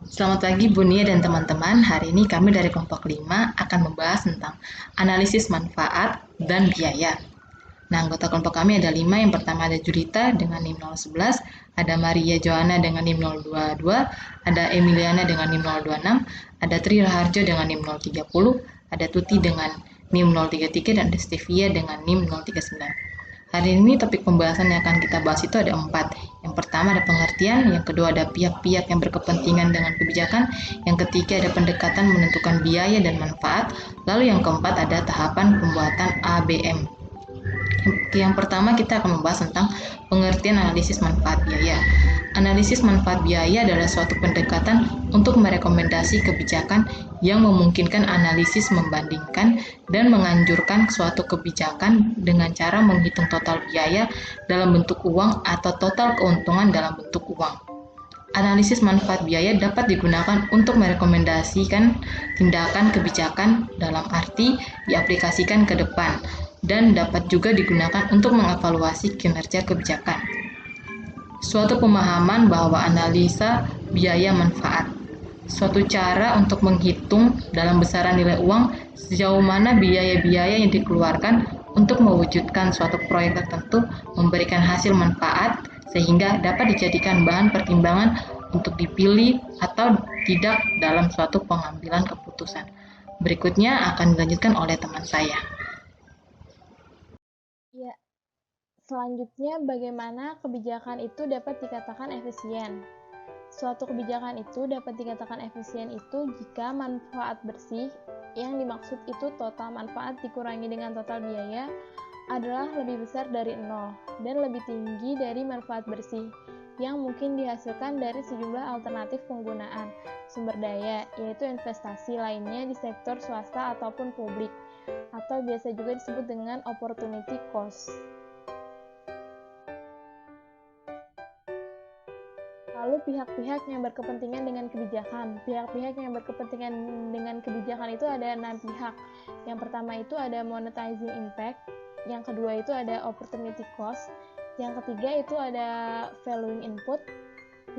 Selamat pagi Bu Nia dan teman-teman. Hari ini kami dari kelompok 5 akan membahas tentang analisis manfaat dan biaya. Nah, anggota kelompok kami ada 5. Yang pertama ada Judita dengan NIM 011, ada Maria Joanna dengan NIM 022, ada Emiliana dengan NIM 026, ada Tri Raharjo dengan NIM 030, ada Tuti dengan NIM 033, dan ada Stevia dengan NIM 039. Hari ini topik pembahasan yang akan kita bahas itu ada 4. Yang pertama ada pengertian, yang kedua ada pihak-pihak yang berkepentingan dengan kebijakan, yang ketiga ada pendekatan menentukan biaya dan manfaat, lalu yang keempat ada tahapan pembuatan ABM. Yang pertama kita akan membahas tentang pengertian analisis manfaat biaya. Analisis manfaat biaya adalah suatu pendekatan untuk merekomendasi kebijakan yang memungkinkan analisis membandingkan dan menganjurkan suatu kebijakan dengan cara menghitung total biaya dalam bentuk uang atau total keuntungan dalam bentuk uang. Analisis manfaat biaya dapat digunakan untuk merekomendasikan tindakan kebijakan dalam arti diaplikasikan ke depan dan dapat juga digunakan untuk mengevaluasi kinerja kebijakan. Suatu pemahaman bahwa analisa biaya manfaat, suatu cara untuk menghitung dalam besaran nilai uang sejauh mana biaya-biaya yang dikeluarkan untuk mewujudkan suatu proyek tertentu memberikan hasil manfaat sehingga dapat dijadikan bahan pertimbangan untuk dipilih atau tidak dalam suatu pengambilan keputusan. Berikutnya akan dilanjutkan oleh teman saya. Ya, selanjutnya bagaimana kebijakan itu dapat dikatakan efisien. Suatu kebijakan itu dapat dikatakan efisien itu jika manfaat bersih yang dimaksud itu total manfaat dikurangi dengan total biaya adalah lebih besar dari nol dan lebih tinggi dari manfaat bersih yang mungkin dihasilkan dari sejumlah alternatif penggunaan sumber daya, yaitu investasi lainnya di sektor swasta ataupun publik, atau biasa juga disebut dengan opportunity cost. Lalu pihak-pihak yang berkepentingan dengan kebijakan. Pihak-pihak yang berkepentingan dengan kebijakan itu ada 6 pihak. Yang pertama itu ada monetizing impact, yang kedua itu ada opportunity cost, yang ketiga itu ada valuing input,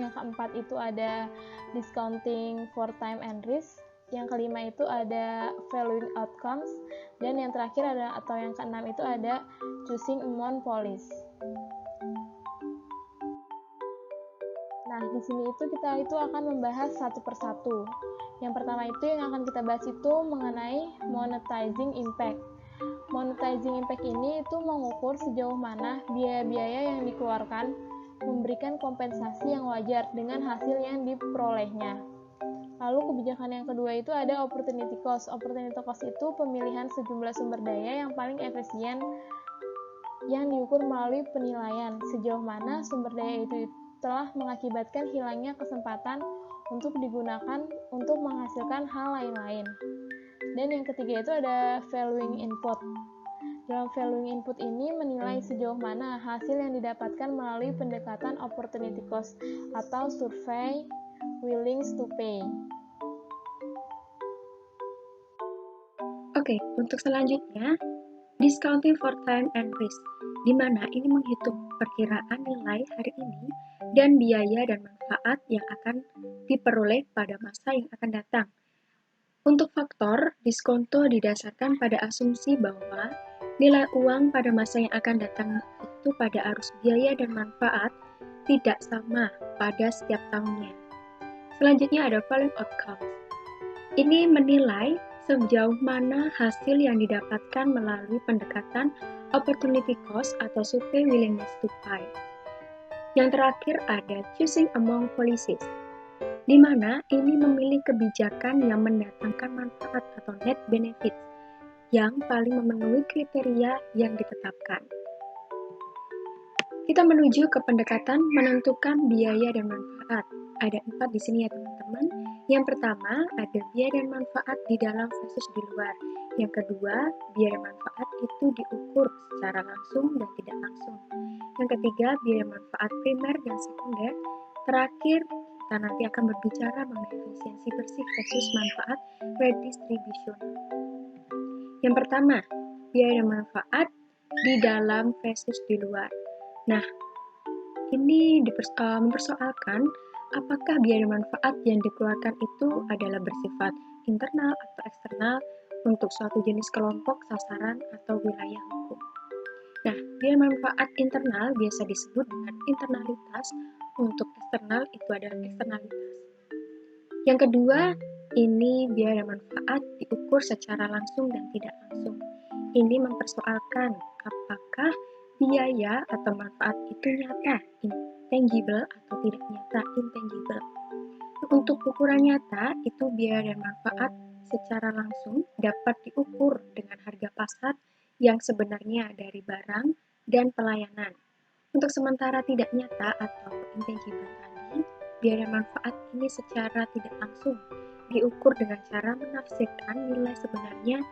yang keempat itu ada discounting for time and risk, yang kelima itu ada valuing outcomes, dan yang terakhir ada atau yang keenam itu ada choosing among policy. Nah, di sini kita akan membahas satu persatu. Yang pertama itu yang akan kita bahas itu mengenai monetizing impact. Monetizing impact ini itu mengukur sejauh mana biaya-biaya yang dikeluarkan memberikan kompensasi yang wajar dengan hasil yang diperolehnya. Lalu kebijakan yang kedua itu ada opportunity cost. Opportunity cost itu pemilihan sejumlah sumber daya yang paling efisien yang diukur melalui penilaian sejauh mana sumber daya itu telah mengakibatkan hilangnya kesempatan untuk digunakan untuk menghasilkan hal lain-lain. Dan yang ketiga itu ada valuing input. Dalam valuing input ini menilai sejauh mana hasil yang didapatkan melalui pendekatan opportunity cost atau survey willingness to pay. Oke, untuk selanjutnya, discounting for time and risk, di mana ini menghitung perkiraan nilai hari ini dan biaya dan manfaat yang akan diperoleh pada masa yang akan datang. Untuk faktor, diskonto didasarkan pada asumsi bahwa nilai uang pada masa yang akan datang itu pada arus biaya dan manfaat tidak sama pada setiap tahunnya. Selanjutnya ada valuing outcomes. Ini menilai sejauh mana hasil yang didapatkan melalui pendekatan opportunity cost atau survey willingness to pay. Yang terakhir ada choosing among policies, di mana ini memilih kebijakan yang mendatangkan manfaat atau net benefits yang paling memenuhi kriteria yang ditetapkan. Kita menuju ke pendekatan menentukan biaya dan manfaat. Ada 4 di sini ya teman-teman. Yang pertama ada biaya dan manfaat di dalam versus di luar. Yang kedua, biaya dan manfaat itu diukur secara langsung dan tidak langsung. Yang ketiga, biaya manfaat primer dan sekunder. Terakhir, kita nanti akan berbicara mengenai efisiensi bersih versus manfaat redistribution. Yang pertama, biaya dan manfaat di dalam versus di luar. Nah, ini mempersoalkan apakah biaya dan manfaat yang dikeluarkan itu adalah bersifat internal atau eksternal untuk suatu jenis kelompok, sasaran, atau wilayah hukum. Nah, biaya manfaat internal biasa disebut dengan internalitas, untuk eksternal itu adalah eksternalitas. Yang kedua, ini biaya dan manfaat diukur secara langsung dan tidak langsung. Ini mempersoalkan apakah biaya atau manfaat itu nyata, intangible, atau tidak nyata, intangible. Untuk ukuran nyata, itu biaya dan manfaat secara langsung dapat diukur dengan harga pasar yang sebenarnya dari barang dan pelayanan. Untuk sementara tidak nyata atau intangible tadi, biaya dan manfaat ini secara tidak langsung diukur dengan cara menafsirkan nilai sebenarnya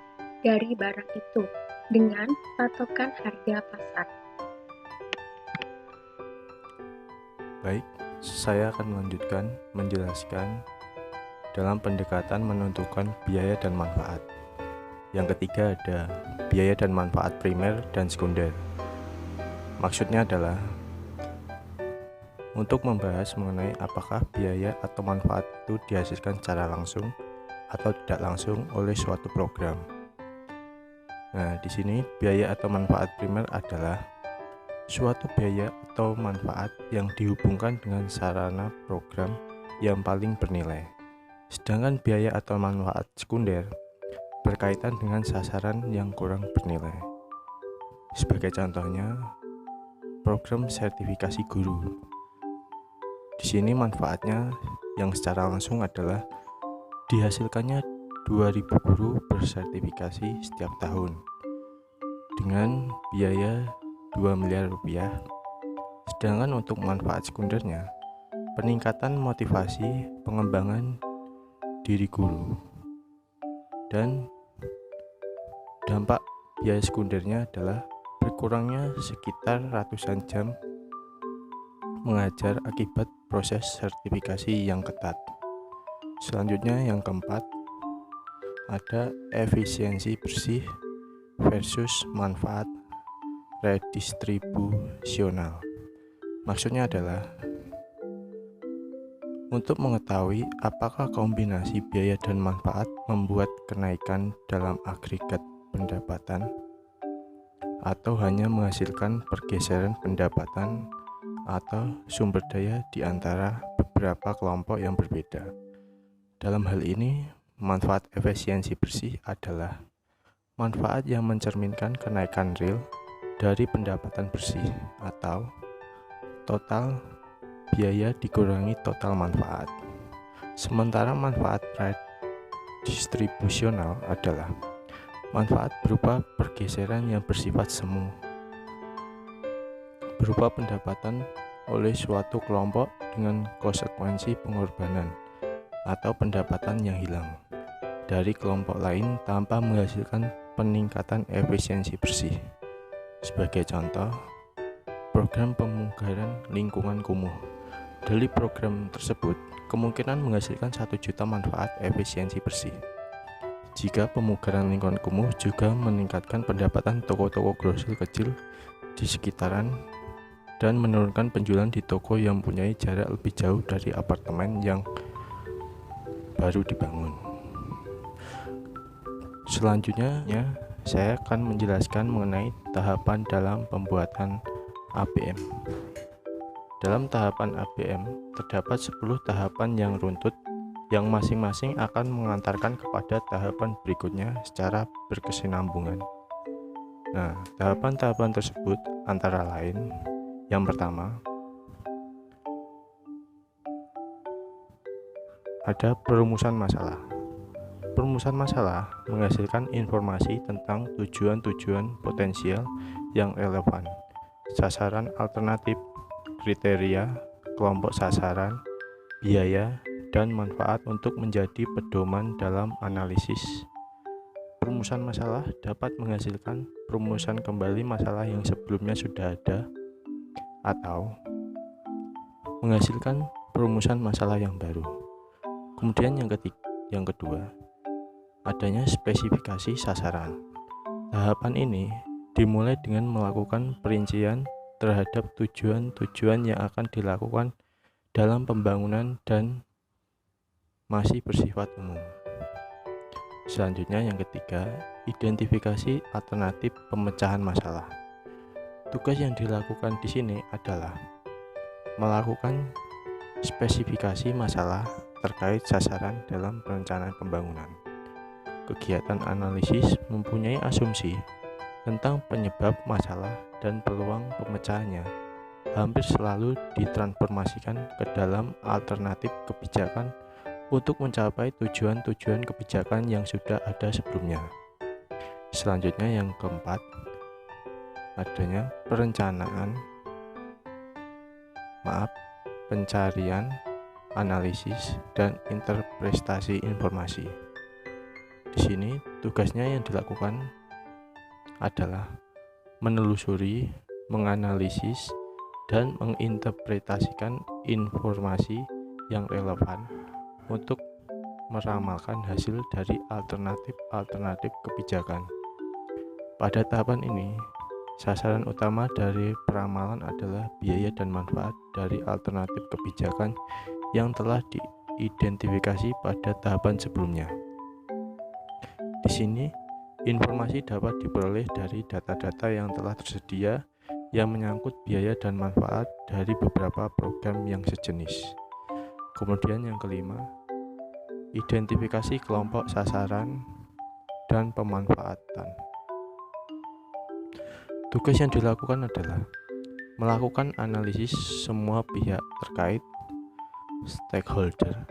dari barang itu dengan patokan harga pasar. Baik, saya akan melanjutkan menjelaskan dalam pendekatan menentukan biaya dan manfaat. Yang ketiga ada biaya dan manfaat primer dan sekunder. Maksudnya adalah untuk membahas mengenai apakah biaya atau manfaat itu dihasilkan secara langsung atau tidak langsung oleh suatu program. Nah, di sini biaya atau manfaat primer adalah suatu biaya atau manfaat yang dihubungkan dengan sarana program yang paling bernilai. Sedangkan biaya atau manfaat sekunder berkaitan dengan sasaran yang kurang bernilai. Sebagai contohnya, program sertifikasi guru. Di sini manfaatnya yang secara langsung adalah dihasilkannya 2.000 guru bersertifikasi setiap tahun dengan biaya 2 miliar rupiah. Sedangkan untuk manfaat sekundernya, peningkatan motivasi pengembangan diri guru. Dan dampak biaya sekundernya adalah berkurangnya sekitar ratusan jam mengajar akibat proses sertifikasi yang ketat. Selanjutnya yang keempat, ada efisiensi bersih versus manfaat redistribusional. Maksudnya adalah untuk mengetahui apakah kombinasi biaya dan manfaat membuat kenaikan dalam agregat pendapatan atau hanya menghasilkan pergeseran pendapatan atau sumber daya di antara beberapa kelompok yang berbeda. Dalam hal ini, manfaat efisiensi bersih adalah manfaat yang mencerminkan kenaikan real dari pendapatan bersih atau total biaya dikurangi total manfaat. Sementara manfaat redistribusional adalah manfaat berupa pergeseran yang bersifat semu, berupa pendapatan oleh suatu kelompok dengan konsekuensi pengorbanan atau pendapatan yang hilang dari kelompok lain tanpa menghasilkan peningkatan efisiensi bersih. Sebagai contoh, program pemugaran lingkungan kumuh. Dari program tersebut, kemungkinan menghasilkan 1 juta manfaat efisiensi bersih. Jika pemugaran lingkungan kumuh juga meningkatkan pendapatan toko-toko grosir kecil di sekitaran dan menurunkan penjualan di toko yang mempunyai jarak lebih jauh dari apartemen yang baru dibangun. Selanjutnya, saya akan menjelaskan mengenai tahapan dalam pembuatan APM. Dalam tahapan APM, terdapat 10 tahapan yang runtut yang masing-masing akan mengantarkan kepada tahapan berikutnya secara berkesinambungan. Nah, tahapan-tahapan tersebut antara lain, yang pertama, ada perumusan masalah. Perumusan masalah menghasilkan informasi tentang tujuan-tujuan potensial yang relevan, sasaran alternatif, kriteria, kelompok sasaran, biaya, dan manfaat untuk menjadi pedoman dalam analisis. Perumusan masalah dapat menghasilkan perumusan kembali masalah yang sebelumnya sudah ada atau menghasilkan perumusan masalah yang baru. Kemudian yang kedua, adanya spesifikasi sasaran. Tahapan ini dimulai dengan melakukan perincian terhadap tujuan-tujuan yang akan dilakukan dalam pembangunan dan masih bersifat umum. Selanjutnya yang ketiga, identifikasi alternatif pemecahan masalah. Tugas yang dilakukan di sini adalah melakukan spesifikasi masalah terkait sasaran dalam perencanaan pembangunan. Kegiatan analisis mempunyai asumsi tentang penyebab masalah dan peluang pemecahannya. Hampir selalu ditransformasikan ke dalam alternatif kebijakan untuk mencapai tujuan-tujuan kebijakan yang sudah ada sebelumnya. Selanjutnya yang keempat, adanya pencarian, analisis, dan interpretasi informasi. Di sini tugasnya yang dilakukan adalah menelusuri, menganalisis, dan menginterpretasikan informasi yang relevan untuk meramalkan hasil dari alternatif kebijakan. Pada tahapan ini, sasaran utama dari peramalan adalah biaya dan manfaat dari alternatif kebijakan yang telah diidentifikasi pada tahapan sebelumnya. Di sini, informasi dapat diperoleh dari data-data yang telah tersedia yang menyangkut biaya dan manfaat dari beberapa program yang sejenis. Kemudian yang kelima, identifikasi kelompok sasaran dan pemanfaatan. Tugas yang dilakukan adalah melakukan analisis semua pihak terkait stakeholder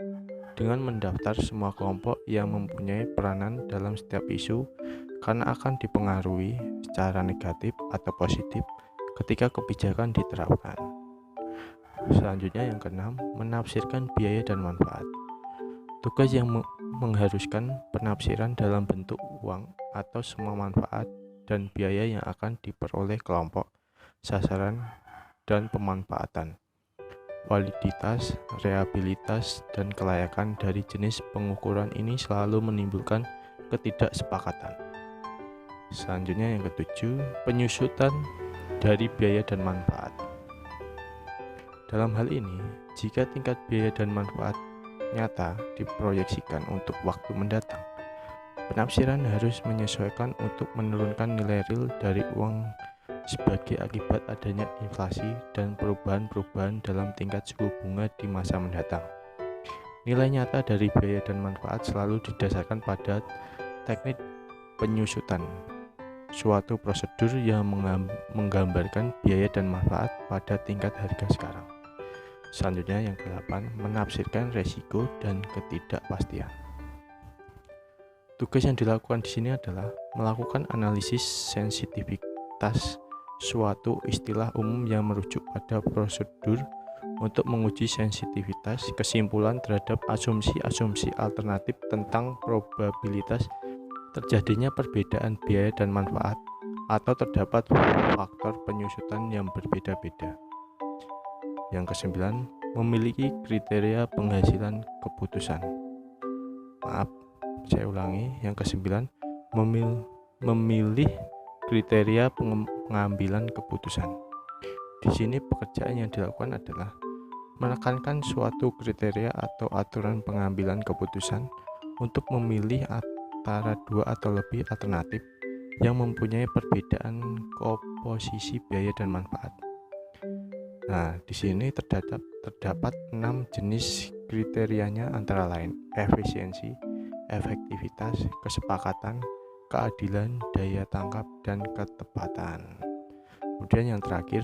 dengan mendaftar semua kelompok yang mempunyai peranan dalam setiap isu karena akan dipengaruhi secara negatif atau positif ketika kebijakan diterapkan. Selanjutnya yang keenam, menafsirkan biaya dan manfaat. Tugas yang mengharuskan penafsiran dalam bentuk uang atau semua manfaat dan biaya yang akan diperoleh kelompok, sasaran, dan pemanfaatan. Validitas, reliabilitas, dan kelayakan dari jenis pengukuran ini selalu menimbulkan ketidaksepakatan. Selanjutnya yang ketujuh, penyusutan dari biaya dan manfaat. Dalam hal ini, jika tingkat biaya dan manfaat nyata diproyeksikan untuk waktu mendatang, penafsiran harus menyesuaikan untuk menurunkan nilai real dari uang sebagai akibat adanya inflasi dan perubahan-perubahan dalam tingkat suku bunga di masa mendatang. Nilai nyata dari biaya dan manfaat selalu didasarkan pada teknik penyusutan, suatu prosedur yang menggambarkan biaya dan manfaat pada tingkat harga sekarang. Selanjutnya yang ke-8, menafsirkan resiko dan ketidakpastian. Tugas yang dilakukan di sini adalah melakukan analisis sensitivitas suatu istilah umum yang merujuk pada prosedur untuk menguji sensitivitas kesimpulan terhadap asumsi-asumsi alternatif tentang probabilitas terjadinya perbedaan biaya dan manfaat atau terdapat faktor penyusutan yang berbeda-beda. Yang ke-9, memiliki kriteria penghasilan keputusan. Saya ulangi, yang ke-9, memilih kriteria pengambilan keputusan. Di sini pekerjaan yang dilakukan adalah menekankan suatu kriteria atau aturan pengambilan keputusan untuk memilih antara dua atau lebih alternatif yang mempunyai perbedaan komposisi biaya dan manfaat. Nah, di sini terdapat 6 jenis kriterianya antara lain efisiensi, efektivitas, kesepakatan, keadilan, daya tangkap, dan ketepatan. Kemudian yang terakhir,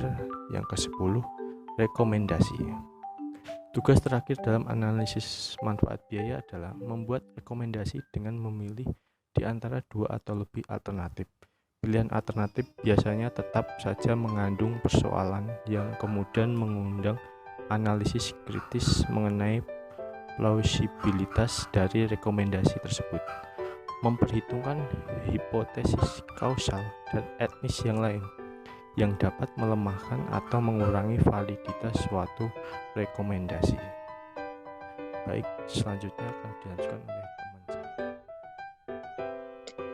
yang ke-10, rekomendasi. Tugas terakhir dalam analisis manfaat biaya adalah membuat rekomendasi dengan memilih di antara dua atau lebih alternatif. Pilihan alternatif biasanya tetap saja mengandung persoalan yang kemudian mengundang analisis kritis mengenai plausibilitas dari rekomendasi tersebut, memperhitungkan hipotesis kausal dan etnis yang lain yang dapat melemahkan atau mengurangi validitas suatu rekomendasi. Baik, selanjutnya akan dilanjutkan oleh teman saya.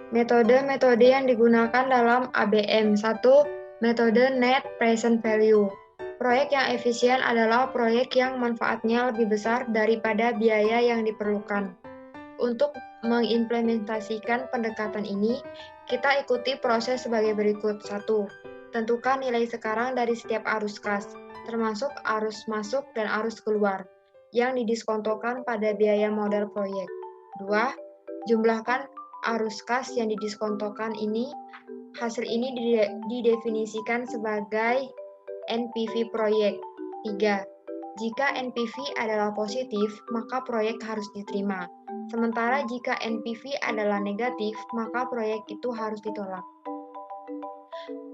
Metode-metode yang digunakan dalam ABM. 1. Metode Net Present Value. Proyek yang efisien adalah proyek yang manfaatnya lebih besar daripada biaya yang diperlukan. Untuk mengimplementasikan pendekatan ini, kita ikuti proses sebagai berikut. 1. Tentukan nilai sekarang dari setiap arus kas, termasuk arus masuk dan arus keluar, yang didiskontokan pada biaya modal proyek. 2. Jumlahkan arus kas yang didiskontokan ini. Hasil ini didefinisikan sebagai NPV proyek. 3. Jika NPV adalah positif, maka proyek harus diterima. Sementara jika NPV adalah negatif, maka proyek itu harus ditolak.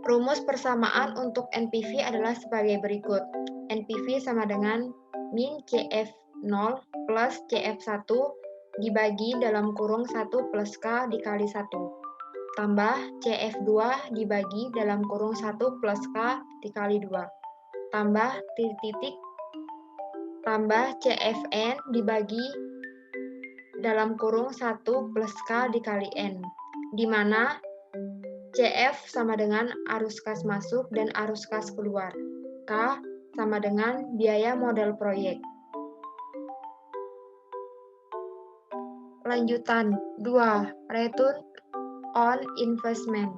Rumus persamaan untuk NPV adalah sebagai berikut. NPV sama dengan min CF0 plus CF1 dibagi dalam kurung 1 plus K dikali 1. Tambah CF2 dibagi dalam kurung 1 plus K dikali 2. Tambah titik, tambah CFN dibagi dalam kurung 1 plus K dikali N, di mana CF sama dengan arus kas masuk dan arus kas keluar. K sama dengan biaya modal proyek. Lanjutan 2. Return on investment.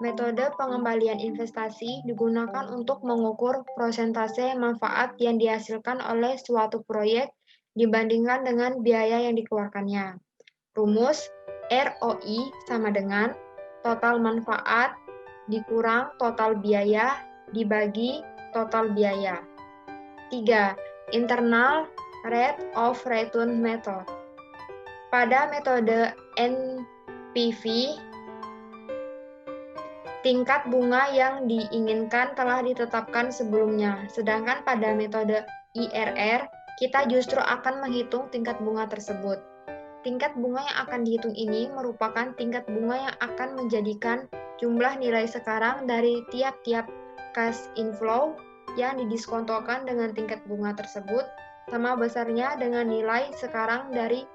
Metode pengembalian investasi digunakan untuk mengukur persentase manfaat yang dihasilkan oleh suatu proyek dibandingkan dengan biaya yang dikeluarkannya. Rumus ROI sama dengan total manfaat dikurang total biaya dibagi total biaya. 3. Internal Rate of Return Method. Pada metode NPV, tingkat bunga yang diinginkan telah ditetapkan sebelumnya, sedangkan pada metode IRR, kita justru akan menghitung tingkat bunga tersebut. Tingkat bunga yang akan dihitung ini merupakan tingkat bunga yang akan menjadikan jumlah nilai sekarang dari tiap-tiap cash inflow yang didiskontokan dengan tingkat bunga tersebut sama besarnya dengan nilai sekarang dari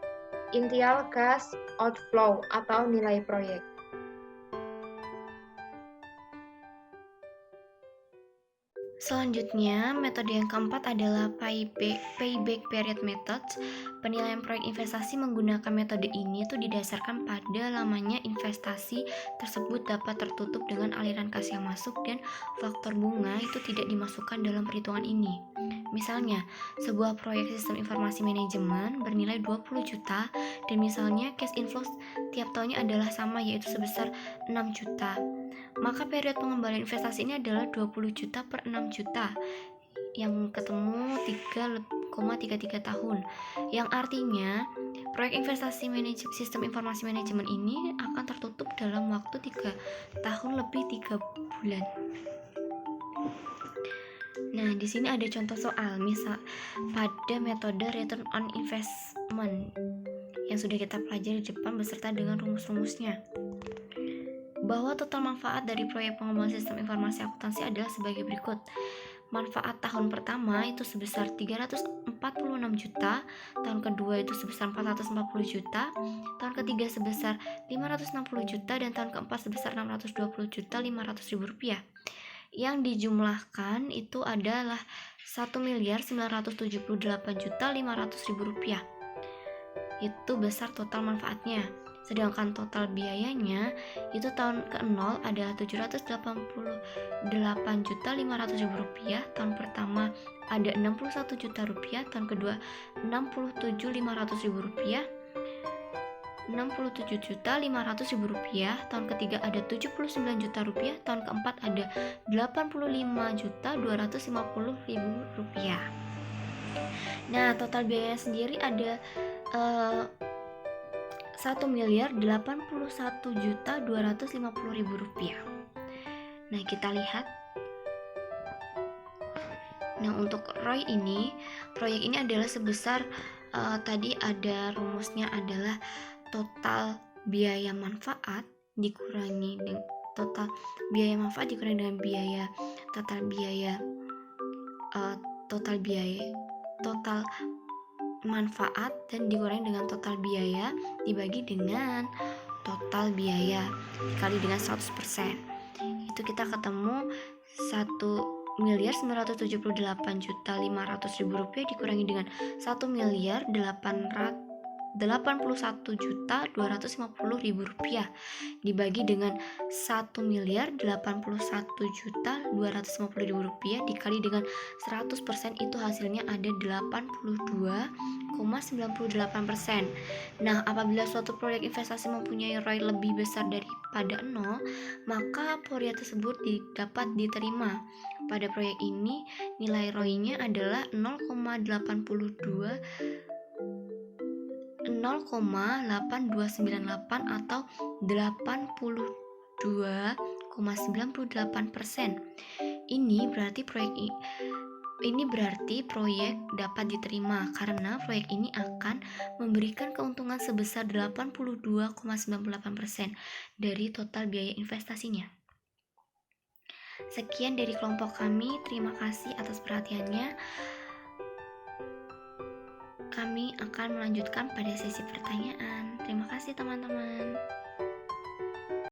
initial cash outflow atau nilai proyek. Selanjutnya, metode yang keempat adalah payback period methods. Penilaian proyek investasi menggunakan metode ini itu didasarkan pada lamanya investasi tersebut dapat tertutup dengan aliran kas yang masuk dan faktor bunga itu tidak dimasukkan dalam perhitungan ini. Misalnya, sebuah proyek sistem informasi manajemen bernilai 20 juta dan misalnya cash inflow tiap tahunnya adalah sama yaitu sebesar 6 juta. Maka periode pengembalian investasi ini adalah 20 juta per 6 juta yang ketemu 3,33 tahun, yang artinya proyek investasi sistem informasi manajemen ini akan tertutup dalam waktu 3 tahun lebih 3 bulan. Nah, di sini ada contoh soal, misal pada metode return on investment yang sudah kita pelajari di depan beserta dengan rumus-rumusnya, bahwa total manfaat dari proyek pengembangan sistem informasi akuntansi adalah sebagai berikut. Manfaat tahun pertama itu sebesar 346 juta, tahun kedua itu sebesar 440 juta, tahun ketiga sebesar 560 juta, dan tahun keempat sebesar 620 juta 500 ribu rupiah. Yang dijumlahkan itu adalah 1.978 juta 500 ribu rupiah. Itu besar total manfaatnya. Sedangkan total biayanya itu tahun ke-0 adalah 788 juta 500 ribu rupiah, tahun pertama ada 61 juta rupiah, tahun kedua 67 500 ribu rupiah, 67 juta 500 ribu rupiah, tahun ketiga ada 79 juta rupiah, tahun keempat ada 85 juta 250 ribu rupiah. Nah, total biaya sendiri ada 1.081 juta 250 ribu rupiah. Nah, kita lihat. Nah, untuk ROI ini, proyek ini adalah sebesar tadi ada rumusnya adalah total biaya manfaat dikurangi dengan total manfaat dan dikurangi dengan total biaya dibagi dengan total biaya dikali dengan 100%. Itu kita ketemu 1 1.978.500.000 dikurangi dengan 1.081.250.000 dibagi dengan 1.081.250.000 dikali dengan 100%, itu hasilnya ada 82,98%. Nah, apabila suatu proyek investasi mempunyai ROI lebih besar daripada 0, maka proyek tersebut dapat diterima. Pada proyek ini, nilai ROI-nya adalah 0,8298 atau 82,98%. Ini berarti proyek dapat diterima karena proyek ini akan memberikan keuntungan sebesar 82,98% dari total biaya investasinya. Sekian dari kelompok kami, terima kasih atas perhatiannya. Kami akan melanjutkan pada sesi pertanyaan. Terima kasih teman-teman.